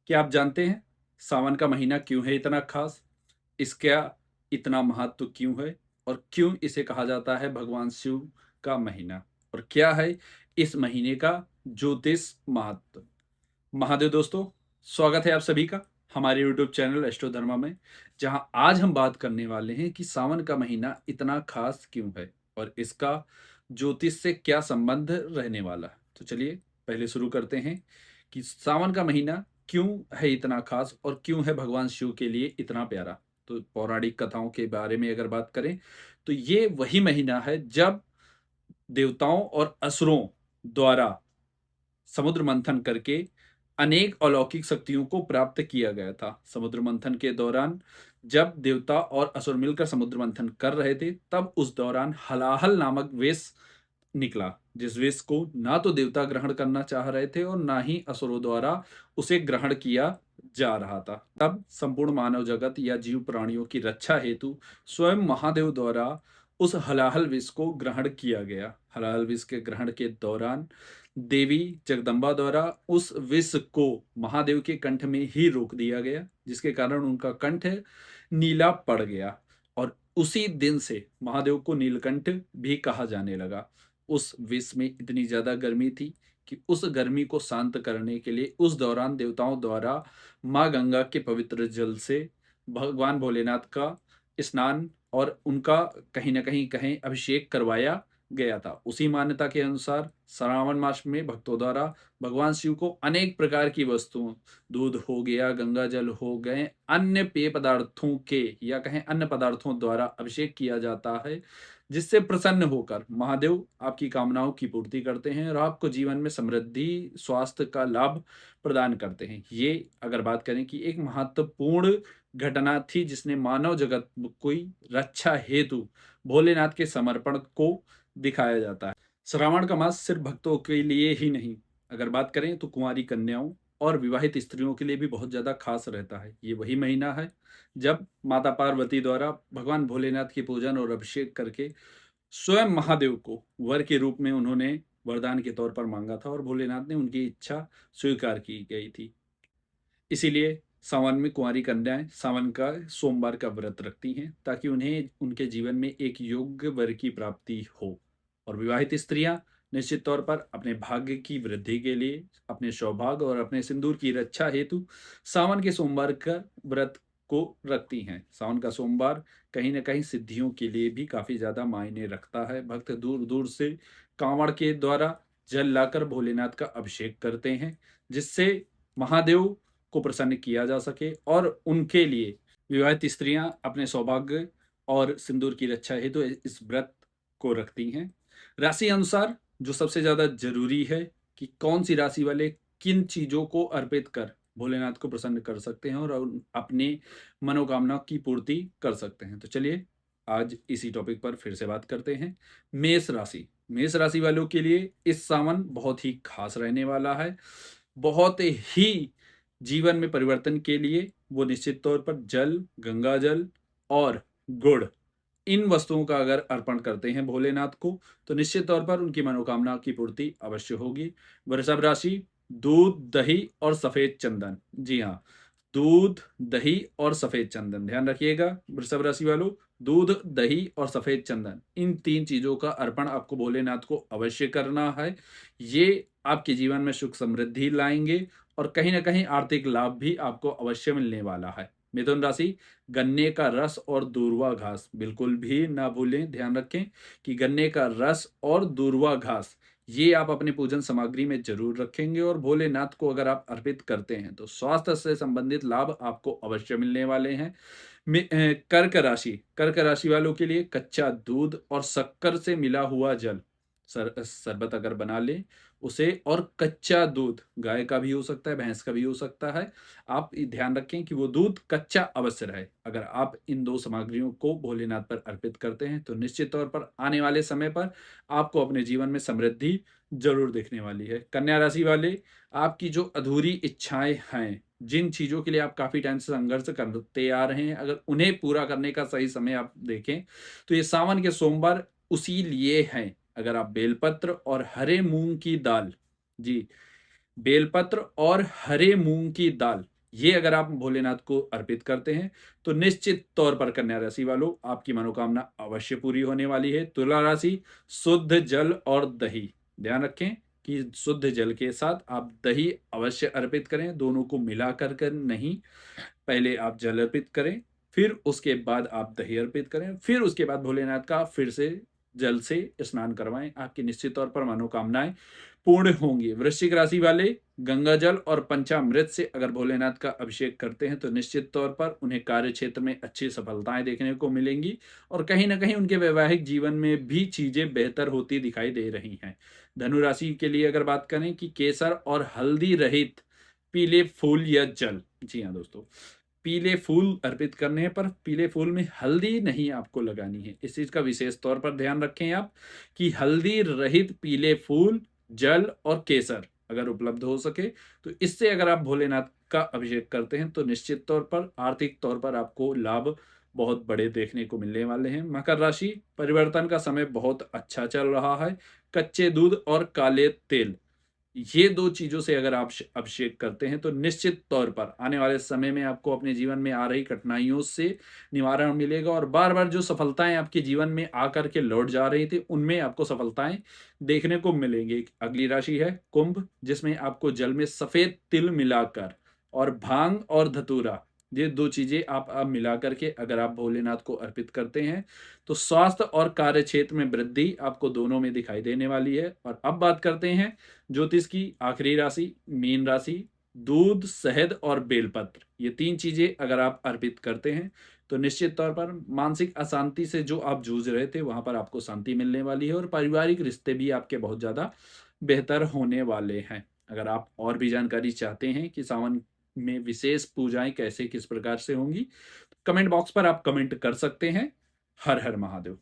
क्या आप जानते हैं सावन का महीना क्यों है इतना खास? इसका इतना महत्व क्यों है? और क्यों इसे कहा जाता है भगवान शिव का महीना? और क्या है इस महीने का ज्योतिष महत्व? महादेव दोस्तों, स्वागत है आप सभी का हमारे यूट्यूब चैनल एस्ट्रो धर्मा में, जहां आज हम बात करने वाले हैं कि सावन का महीना इतना खास क्यों है और इसका ज्योतिष से क्या संबंध रहने वाला है। तो चलिए पहले शुरू करते हैं कि सावन का महीना क्यों है इतना खास और क्यों है भगवान शिव के लिए इतना प्यारा। तो पौराणिक कथाओं के बारे में अगर बात करें तो ये वही महीना है जब देवताओं और असुरों द्वारा समुद्र मंथन करके अनेक अलौकिक शक्तियों को प्राप्त किया गया था। समुद्र मंथन के दौरान जब देवता और असुर मिलकर समुद्र मंथन कर रहे थे, तब उस दौरान हलाहल नामक विष निकला, जिस विष को ना तो देवता ग्रहण करना चाह रहे थे और ना ही असुरों द्वारा उसे ग्रहण किया जा रहा था। तब संपूर्ण मानव जगत या जीव प्राणियों की रक्षा हेतु स्वयं महादेव द्वारा उस हलाहल विष को ग्रहण किया गया। हलाहल विष के ग्रहण के दौरान देवी जगदम्बा द्वारा उस विष को महादेव के कंठ में ही रोक दिया गया, जिसके कारण उनका कंठ नीला पड़ गया और उसी दिन से महादेव को नीलकंठ भी कहा जाने लगा। उस विष में इतनी ज्यादा गर्मी थी कि उस गर्मी को शांत करने के लिए उस दौरान देवताओं द्वारा माँ गंगा के पवित्र जल से भगवान भोलेनाथ का स्नान और उनका कहीं न कहीं कहें अभिषेक करवाया गया था। उसी मान्यता के अनुसार श्रावण मास में भक्तों द्वारा भगवान शिव को अनेक प्रकार की वस्तुओं, दूध हो गया, गंगा जल हो गए, अन्य पेय पदार्थों के या कहें अन्य पदार्थों द्वारा अभिषेक किया जाता है, जिससे प्रसन्न होकर महादेव आपकी कामनाओं की पूर्ति करते हैं और आपको जीवन में समृद्धि, स्वास्थ्य का लाभ प्रदान करते हैं। ये अगर बात करें कि एक महत्वपूर्ण घटना थी जिसने मानव जगत को रक्षा हेतु भोलेनाथ के समर्पण को दिखाया जाता है। श्रावण का मास सिर्फ भक्तों के लिए ही नहीं, अगर बात करें तो कुंवारी कन्याओं और विवाहित स्त्रियों के लिए भी बहुत ज्यादा खास रहता है। ये वही महीना है जब माता पार्वती द्वारा भगवान भोलेनाथ की पूजन और अभिषेक करके स्वयं महादेव को वर के रूप में उन्होंने वरदान के तौर पर मांगा था और भोलेनाथ ने उनकी इच्छा स्वीकार की गई थी। इसीलिए सावन में कुंवारी कन्याएं सावन का सोमवार का व्रत रखती हैं ताकि उन्हें उनके जीवन में एक योग्य वर की प्राप्ति हो। और विवाहित स्त्रियां निश्चित तौर पर अपने भाग्य की वृद्धि के लिए, अपने सौभाग्य और अपने सिंदूर की रक्षा हेतु सावन के सोमवार का व्रत को रखती हैं। सावन का सोमवार कहीं न कहीं सिद्धियों के लिए भी काफी ज्यादा मायने रखता है। भक्त दूर दूर से कांवड़ के द्वारा जल लाकर भोलेनाथ का अभिषेक करते हैं, जिससे महादेव को प्रसन्न किया जा सके और उनके लिए विवाहित स्त्रियां अपने सौभाग्य और सिंदूर की रक्षा हेतु इस व्रत को रखती हैं। राशि अनुसार जो सबसे ज्यादा जरूरी है कि कौन सी राशि वाले किन चीजों को अर्पित कर भोलेनाथ को प्रसन्न कर सकते हैं और अपने मनोकामना की पूर्ति कर सकते हैं। तो चलिए आज इसी टॉपिक पर फिर से बात करते हैं। मेष राशि। मेष राशि वालों के लिए इस सावन बहुत ही खास रहने वाला है। बहुत ही जीवन में परिवर्तन के लिए वो निश्चित तौर पर जल, गंगा जल और गुड़, इन वस्तुओं का अगर अर्पण करते हैं भोलेनाथ को, तो निश्चित तौर पर उनकी मनोकामना की पूर्ति अवश्य होगी। वृषभ राशि। दूध, दही और सफेद चंदन। जी हाँ, दूध, दही और सफेद चंदन, ध्यान रखिएगा वृषभ राशि वालों। दूध, दही और सफेद चंदन, इन तीन चीजों का अर्पण आपको भोलेनाथ को अवश्य करना है। ये आपके जीवन में सुख समृद्धि लाएंगे और कहीं ना कहीं आर्थिक लाभ भी आपको अवश्य मिलने वाला है। मिथुन राशि। गन्ने का रस और दूर्वा घास बिल्कुल भी ना भूलें, ध्यान रखें कि गन्ने का रस और दूर्वा घास ये आप अपने पूजन सामग्री में जरूर रखेंगे और भोलेनाथ को अगर आप अर्पित करते हैं तो स्वास्थ्य से संबंधित लाभ आपको अवश्य मिलने वाले हैं। कर्क राशि। कर्क राशि वालों के लिए कच्चा दूध और शक्कर से मिला हुआ जल शरबत अगर बना ले उसे, और कच्चा दूध गाय का भी हो सकता है, भैंस का भी हो सकता है, आप ध्यान रखें कि वो दूध कच्चा अवश्य रहे। अगर आप इन दो सामग्रियों को भोलेनाथ पर अर्पित करते हैं तो निश्चित तौर पर आने वाले समय पर आपको अपने जीवन में समृद्धि जरूर देखने वाली है। कन्या राशि वाले, आपकी जो अधूरी इच्छाएं हैं, जिन चीजों के लिए आप काफी टाइम से संघर्ष करते आ रहे हैं, अगर उन्हें पूरा करने का सही समय आप देखें तो ये सावन के सोमवार उसी लिए हैं। अगर आप बेलपत्र और हरे मूंग की दाल, जी, बेलपत्र और हरे मूंग की दाल ये अगर आप भोलेनाथ को अर्पित करते हैं तो निश्चित तौर पर कन्या राशि वालों आपकी मनोकामना अवश्य पूरी होने वाली है। तुला राशि, शुद्ध जल और दही, ध्यान रखें कि शुद्ध जल के साथ आप दही अवश्य अर्पित करें, दोनों को मिला कर नहीं। पहले आप जल अर्पित करें, फिर उसके बाद आप दही अर्पित करें, फिर उसके बाद भोलेनाथ का फिर से जल से स्नान करवाएं। आपकी निश्चित तौर पर मनोकामनाएं पूर्ण होंगी। वृश्चिक राशि वाले गंगा जल और पंचामृत से अगर भोलेनाथ का अभिषेक करते हैं तो निश्चित तौर पर उन्हें कार्य क्षेत्र में अच्छी सफलताएं देखने को मिलेंगी और कहीं ना कहीं उनके वैवाहिक जीवन में भी चीजें बेहतर होती दिखाई दे रही हैं। धनु राशि के लिए अगर बात करें कि केसर और हल्दी रहित पीले फूल या जल, जी हाँ दोस्तों, पीले फूल अर्पित करने हैं पर पीले फूल में हल्दी नहीं आपको लगानी है। इस चीज का विशेष तौर पर ध्यान रखें आप कि हल्दी रहित पीले फूल, जल और केसर अगर उपलब्ध हो सके तो इससे अगर आप भोलेनाथ का अभिषेक करते हैं तो निश्चित तौर पर आर्थिक तौर पर आपको लाभ बहुत बड़े देखने को मिलने वाले हैं। मकर राशि, परिवर्तन का समय बहुत अच्छा चल रहा है। कच्चे दूध और काले तेल, ये दो चीजों से अगर आप अभिषेक करते हैं तो निश्चित तौर पर आने वाले समय में आपको अपने जीवन में आ रही कठिनाइयों से निवारण मिलेगा और बार बार जो सफलताएं आपके जीवन में आकर के लौट जा रही थी उनमें आपको सफलताएं देखने को मिलेंगी। अगली राशि है कुंभ, जिसमें आपको जल में सफेद तिल मिलाकर और भांग और धतूरा, ये दो चीजें आप अब मिला करके अगर आप भोलेनाथ को अर्पित करते हैं तो स्वास्थ्य और कार्य क्षेत्र में वृद्धि आपको दोनों में दिखाई देने वाली है। और अब बात करते हैं ज्योतिष की आखिरी राशि मीन राशि। दूध, शहद और बेलपत्र, ये तीन चीजें अगर आप अर्पित करते हैं तो निश्चित तौर पर मानसिक अशांति से जो आप जूझ रहे थे वहां पर आपको शांति मिलने वाली है और पारिवारिक रिश्ते भी आपके बहुत ज्यादा बेहतर होने वाले हैं। अगर आप और भी जानकारी चाहते हैं कि सावन में विशेष पूजाएं कैसे किस प्रकार से होंगी, कमेंट बॉक्स पर आप कमेंट कर सकते हैं। हर हर महादेव।